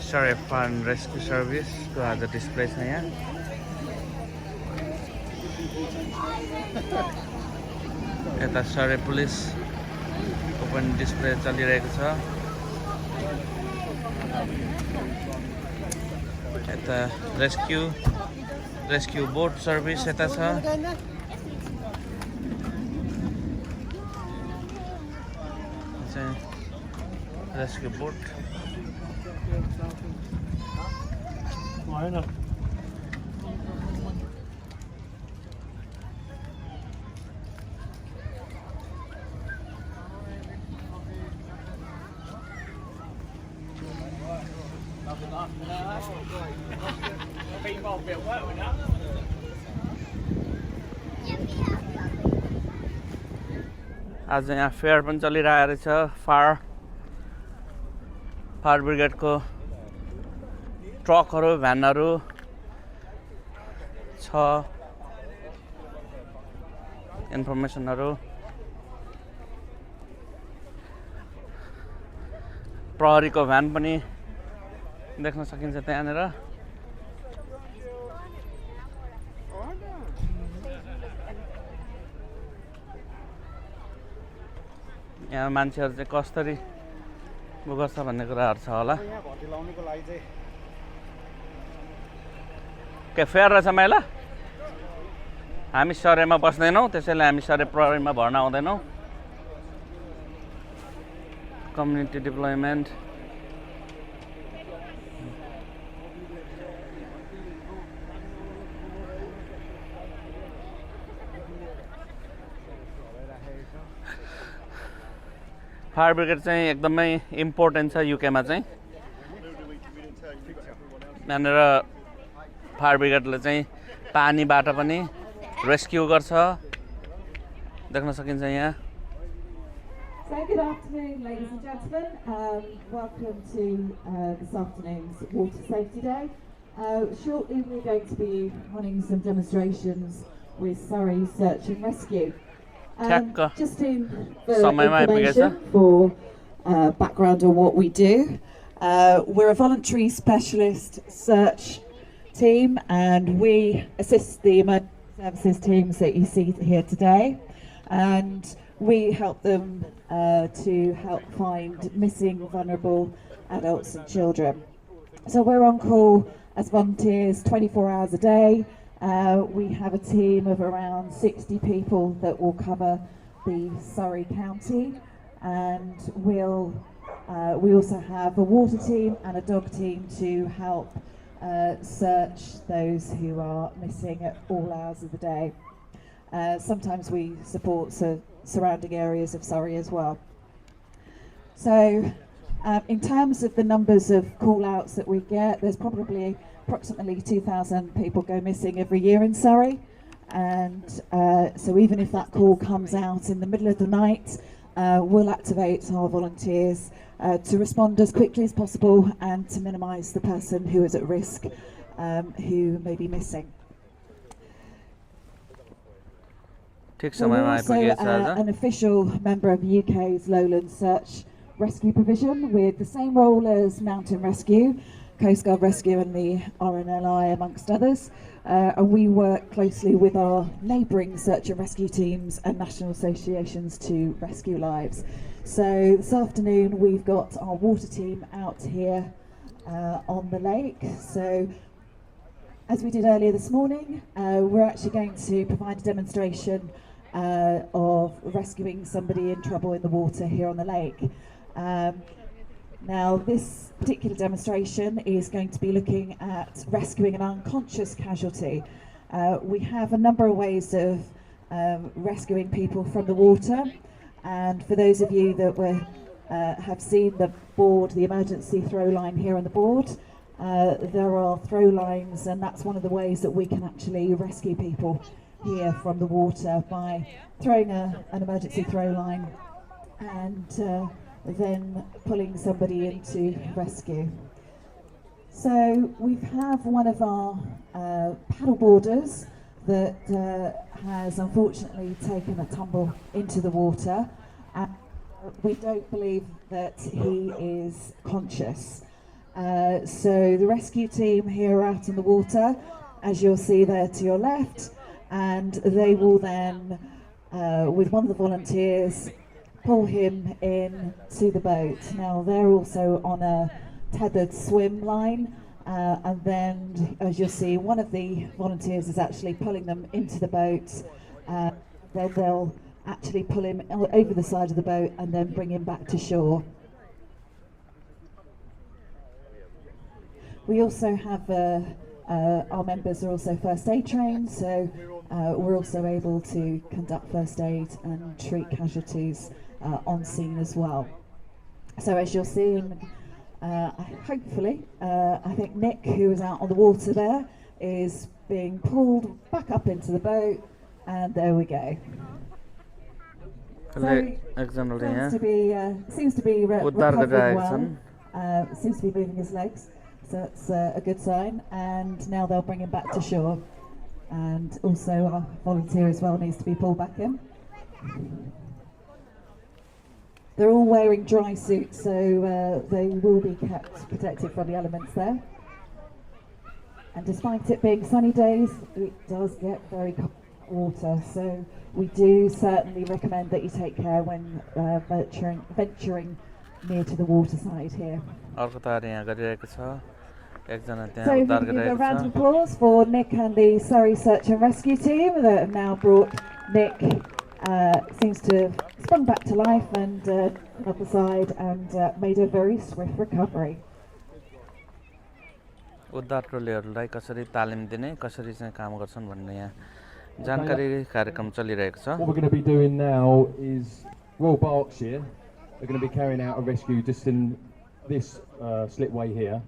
Surrey Fire and Rescue Service को आज display छ यहाँ यता Surrey पुलिस को पनि डिस्प्ले चलिरहेको छ यता रेस्क्यु बोट सर्भिस यता छ रेस्क्यु बोट आज यहाँ फेयर पनि चलिरहेको रहेछ फायर ब्रिगेडको ट्रकहरू भ्यानहरू छ इन्फर्मेसनहरू प्रहरीको भ्यान पनि देख्न सकिन्छ त्यहाँनिर यहाँ मान्छेहरू चाहिँ कसरी गर्छ भन्ने कुराहरू छ होला के फेयर रहेछ माइला हामी सरेमा बस्दैनौँ त्यसैले हामी सरे प्रहरीमा भर्ना आउँदैनौँ कम्युनिटी डेभलपमेन्ट फायर ब्रिगेड चाहिँ एकदमै इम्पोर्टेन्ट छ युकेमा चाहिँ यहाँनिर फायर ब्रिगेडले चाहिँ पानीबाट पनि रेस्क्यु गर्छ देख्न सकिन्छ यहाँ So good afternoon ladies and gentlemen, welcome to this afternoon's Water Safety Day. Shortly we're going to be running some demonstrations with Surrey Search and Rescue. Just in information for background on what we do, we're a voluntary specialist search team and we assist the emergency services teams that you see here today, and we help them to help find missing vulnerable adults and children. So we're on call as volunteers 24 hours a day. We have a team of around 60 people that will cover the Surrey County, and we also have a water team and a dog team to help search those who are missing at all hours of the day. Sometimes we support surrounding areas of Surrey as well. So in terms of the numbers of call-outs that we get, there's probably approximately 2,000 people go missing every year in Surrey, and so even if that call comes out in the middle of the night, we'll activate our volunteers to respond as quickly as possible and to minimise the person who is at risk, who may be missing. We're also an official member of the UK's Lowland Search Rescue Provision with the same role as Mountain Rescue, Coast Guard Rescue and the RNLI amongst others, and we work closely with our neighbouring search and rescue teams and national associations to rescue lives. So this afternoon we've got our water team out here on the lake. So as we did earlier this morning, we're actually going to provide a demonstration of rescuing somebody in trouble in the water here on the lake. Now this particular demonstration is going to be looking at rescuing an unconscious casualty. We have a number of ways of rescuing people from the water, and for those of you that have seen the board, the emergency throw line here on the board, there are throw lines, and that's one of the ways that we can actually rescue people here from the water, by throwing an emergency throw line and then pulling somebody into rescue. So we have one of our paddle boarders that has unfortunately taken a tumble into the water, and we don't believe that he is conscious. So the rescue team here are out in the water, as you'll see there to your left, and they will then, with one of the volunteers, pull him in to the boat. Now they're also on a tethered swim line, and then, as you'll see, one of the volunteers is actually pulling them into the boat. Then they'll actually pull him over the side of the boat and then bring him back to shore. We also have, our members are also first aid trained, so we're also able to conduct first aid and treat casualties on scene as well. So as you're seeing, hopefully, I think Nick, who is out on the water there, is being pulled back up into the boat, and there we go. So seems to be recovering well. Seems to be moving his legs, so that's a good sign. And now they'll bring him back to shore. And also our volunteer as well needs to be pulled back in. They're all wearing dry suits, so they will be kept protected from the elements there. And despite it being sunny days, it does get very cold water, so we do certainly recommend that you take care when venturing near to the water side here. So we can give a round of applause for Nick and the Surrey Search and Rescue team that have now brought Nick, seems to have sprung back to life and up the side and made a very swift recovery. उद्धार टोलीहरूलाई कसरी तालिम दिने कसरी चाहिँ काम गर्छन् भन्ने यहाँ जानकारी कार्यक्रम चलिरहेको छ. What we're going to be doing now is Royal Berkshire are going to be carrying out a rescue just in this slipway here.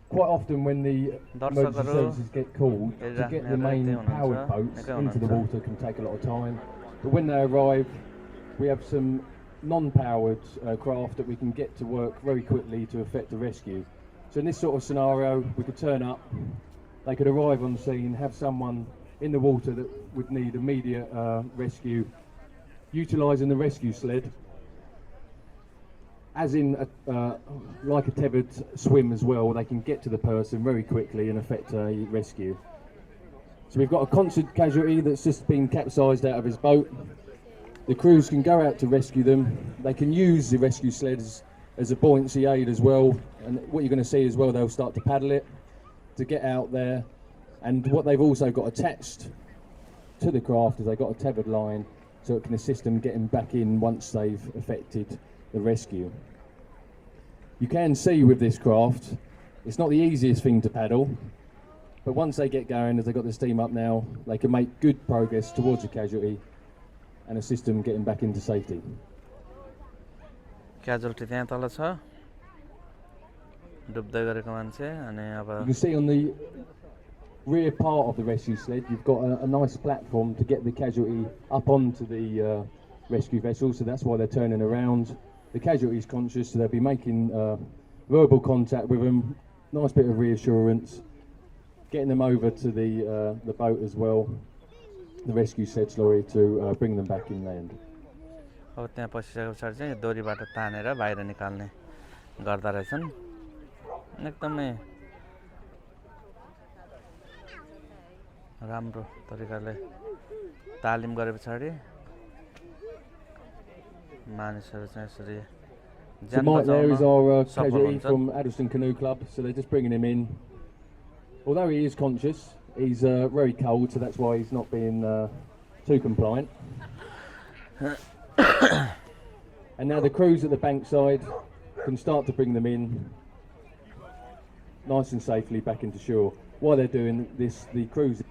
Quite often when the emergency services get called, to get the main powered boats into the water can take a lot of time. But when they arrive, we have some non-powered craft that we can get to work very quickly to effect a rescue. So in this sort of scenario, we could turn up, they could arrive on scene, have someone in the water that would need immediate rescue, utilising the rescue sled, as in like a tethered swim as well. They can get to the person very quickly and effect a rescue. So we've got a constant casualty that's just been capsized out of his boat. The crews can go out to rescue them. They can use the rescue sleds as a buoyancy aid as well, and what you're going to see as well, they'll start to paddle it to get out there. And what they've also got attached to the craft is they've got a tethered line, so it can assist them getting back in once they've effected the rescue. You can see with this craft, it's not the easiest thing to paddle, but once they get going, as they've got the steam up now, they can make good progress towards a casualty and assist them getting back into safety. Casualty त्यहाँ तल छ डुब्दै गरेको मान्छे अनि अब You can see on the rear part of the rescue sled you've got a nice platform to get the casualty up onto the rescue vessel, so that's why they're turning around. The casualty's conscious, so they'll be making verbal contact with them, nice bit of reassurance, getting them over to the boat as well, the rescue sledge lorry, to bring them back inland. अब त्यहाँ पसिसके पछाडि चाहिँ दोरीबाट तानेर बाहिर निकाल्ने गर्दा रहेछन्. एकदमै राम्रो तरिकाले तालिम गरे पछाडि मानिसहरू चाहिँ यसरी So Mike there is our casualty from Addleston Canoe Club, so they're just bringing him in. Although he is conscious, he's very cold, so that's why he's not being too compliant. And now the crews at the bankside can start to bring them in nice and safely back into shore. While they're doing this, the crews,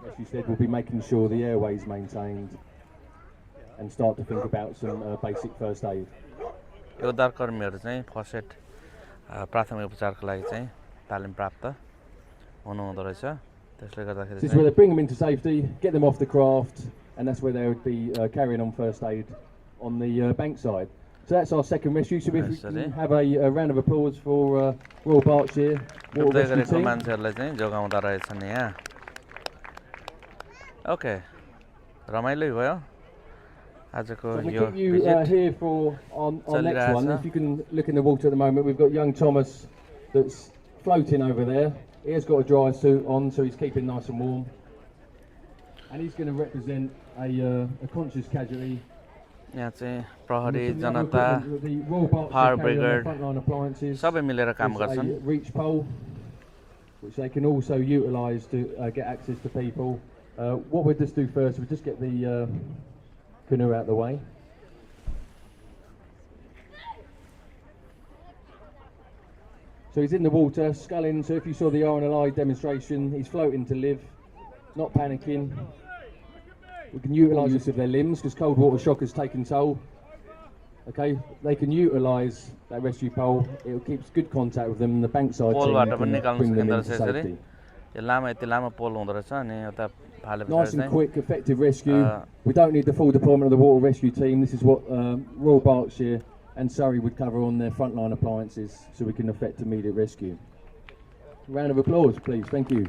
as you said, will be making sure the airway's maintained and start to think about some basic first aid. उद्धार कर्मीहरू चाहिँ first aid प्राथमिक उपचारको लागि चाहिँ तालिम प्राप्त हुनुहुँदो रहेछ. त्यसले गर्दाखेरि this is where they bring them into safety, get them off the craft, and that's where they would be carrying on first aid on the bankside. So that's our second rescue. So if we can have a round of applause for Royal Berkshire Water Rescue Team. मान्छेहरूलाई चाहिँ जोगाउँदा रहेछन् यहाँ. Okay, रमाइलो भयो. आजको So I'm going yo to keep you visit here for on next Chalirahcha. one. If you can look in the water at the moment, we've got young Thomas that's floating over there. He has got a dry suit on, so he's keeping nice and warm. And he's going to represent a conscious casualty. यहाँ चाहिँ And प्रहरी with some of the Janata other equipment, the Royal Berkshire Fire carry on their Brigade, frontline appliances. सबै मिलेर काम There's गर्छन् a reach pole, which they can also utilise to get access to people. What we'll just do first, we'll just get the canoe out of the way. So he's in the water, sculling, so if you saw the RNLI demonstration, he's floating to live, not panicking. We can utilise use of their limbs, because cold water shock has taken toll. Okay, they can utilise that rescue pole, it keeps good contact with them, and the bankside team पोलबाट पनि can निकाल्न bring them सकिँदो into रहेछ यसरी safety. यो लामो यति लामो पोल हुँदो रहेछ अनि यता फाले Nice पछाडि and चाहिँ quick, effective rescue. We don't need the full deployment of the water rescue team. This is what Royal Berkshire and Surrey would cover on their frontline appliances, so we can effect immediate rescue. Round of applause, please. Thank you.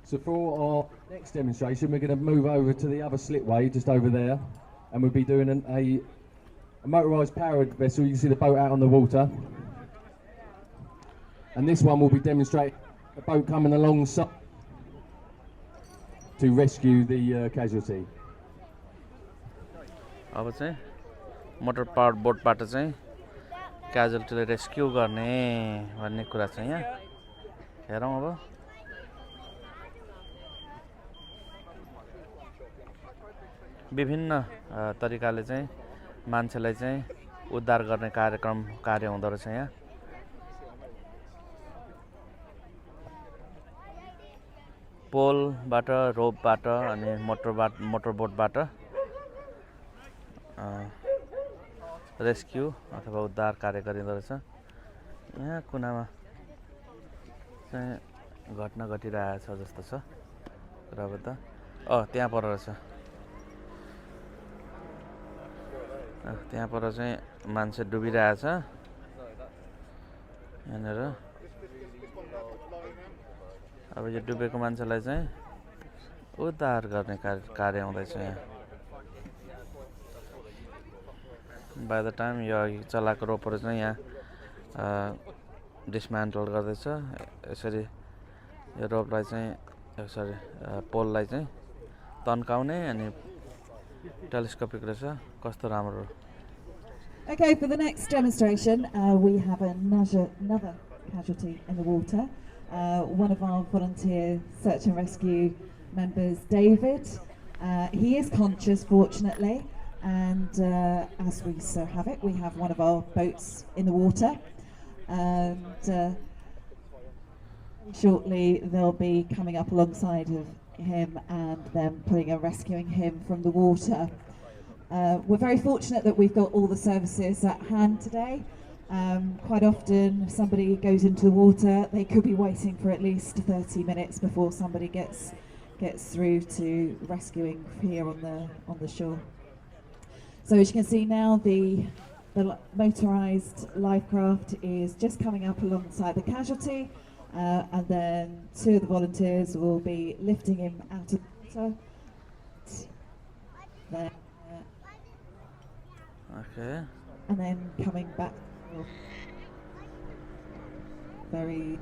So for our next demonstration, we're going to move over to the other slipway, just over there, and we'll be doing a motorised powered vessel. You can see the boat out on the water. And this one will be demonstrating a boat coming alongside to rescue the casualty. अब चाहिँ motor power बोटबाट चाहिँ क्याजुअल्टीलाई rescue गर्ने भन्ने कुरा छ यहाँ हेरौँ अब विभिन्न तरिकाले चाहिँ मान्छेलाई चाहिँ उद्धार गर्ने कार्य हुँदो रहेछ यहाँ पोलबाट रोपबाट अनि मोटरबोटबाट रेस्क्यु अथवा उद्धार कार्य गरिँदो रहेछ यहाँ कुनामा चाहिँ घटना घटिरहेछ जस्तो छ कुरा त त्यहाँ पर रहेछ त्यहाँ पर चाहिँ मान्छे डुबिरहेछ यहाँनिर अब यो डुबेको मान्छेलाई चाहिँ उद्धार गर्ने कार्य हुँदैछ यहाँ बाई द टाइम यो अघि चलाएको रोपहरू चाहिँ यहाँ डिसमेन्टल गर्दैछ यसरी यो रोपलाई चाहिँ सरी पोललाई चाहिँ तन्काउने अनि टेलिस्कोपिक रहेछ कस्तो राम्रो Okay, for the next demonstration, we have another casualty in the water. One of our volunteer search and rescue members, David. He is conscious, fortunately, and as we so have it, we have one of our boats in the water. And shortly they'll be coming up alongside of him and then pulling and rescuing him from the water. We're very fortunate that we've got all the services at hand today. Quite often if somebody goes into the water, they could be waiting for at least 30 minutes before somebody gets through to rescuing here on the shore. So as you can see now, the motorised life craft is just coming up alongside the casualty, and then two of the volunteers will be lifting him out of the water. Then, okay. And then coming back very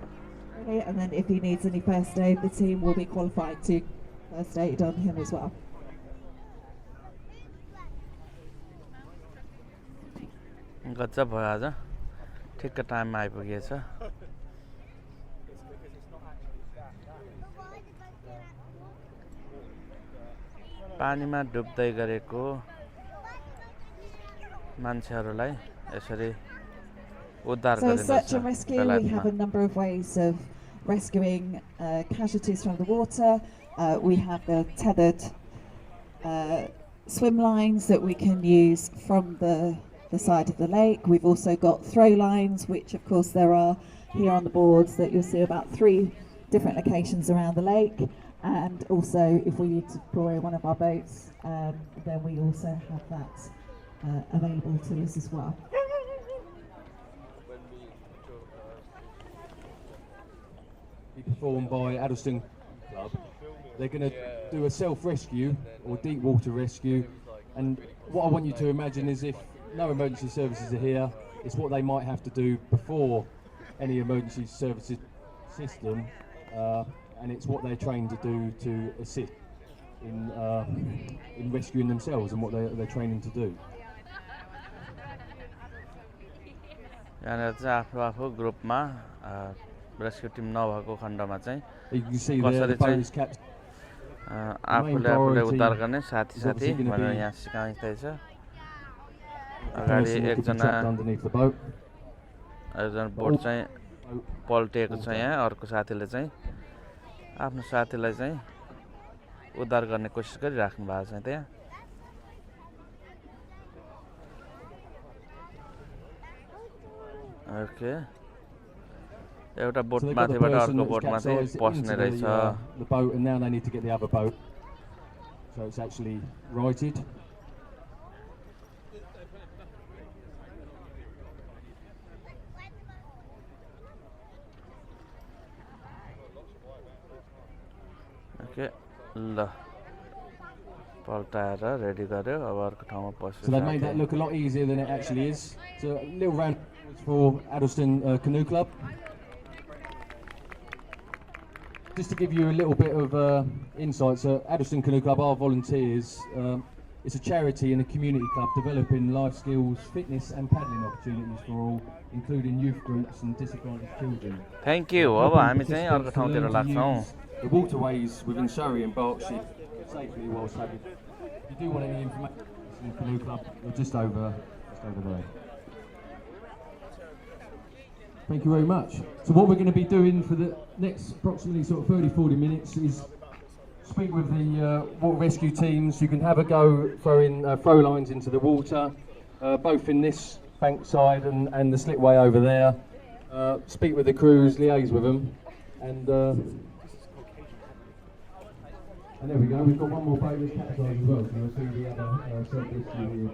early, and then if he needs any first aid, the team will be qualified to first aid on him as well. गजब भयो आज ठिक्क टाइममा आइपुगेछ पानीमा डुब्दै गरेको मान्छेहरूलाई यसरी उद्धार So गरिन्छ search and rescue, we have a number of ways of rescuing casualties from the water. We have the tethered swim lines that we can use from the side of the lake. We've also got throw lines, which of course there are here on the boards that you'll see about 3 different locations around the lake. And also if we need to deploy one of our boats, then we also have that available to us as well. Performed by Addleston club. They're going to do a self-rescue or deep water rescue, and what I want you to imagine is if no emergency services are here, it's what they might have to do before any emergency services system, and it's what they're trained to do to assist in rescuing themselves and what they're training to do. यहाँनिर चाहिँ आफू आफू ग्रुपमा rescue Tim नभएको खण्डमा चाहिँ You can see there कसरी the boat चाहिँ is captain. आफूले आफूले उद्धार गर्ने साथी साथी भनेर यहाँ सिकाइँदैछ अगाडि एकजना underneath the boat. बोट चाहिँ पल्टिएको छ यहाँ अर्को साथीले चाहिँ आफ्नो साथीलाई चाहिँ उद्धार गर्ने कोसिस गरिराख्नु भएको छ त्यहाँ ओके एउटा बोट माथिबाट अर्को बोटमा चाहिँ पस्ने रहेछ the boat, and now they need to get the other boat, so it's actually righted. Okay ल पल्टाएर रेडी गर्यो अब अर्को ठाउँमा पस्यो So they made that look a lot easier than it actually is. So a little round for Addleston Canoe Club. Just to give you a little bit of insight, so Addleston Canoe Club are volunteers. It's a charity and a community club developing life skills, fitness and paddling opportunities for all, including youth groups and disadvantaged children. Thank you अब हामी चाहिँ अर्को ठाउँतिर लाग्छौँ The waterways within Surrey and Berkshire safely whilst having. If you do want any information on the Canoe Club, we're just over there. Thank you very much. So what we're going to be doing for the next approximately sort of 30-40 minutes is speak with the water rescue teams. You can have a go throwing throw lines into the water, both in this bank side and the slipway over there. Speak with the crews, liaise with them, and there we go. We've got one more boat that's capsized as well, so we'll see the other self-rescue here.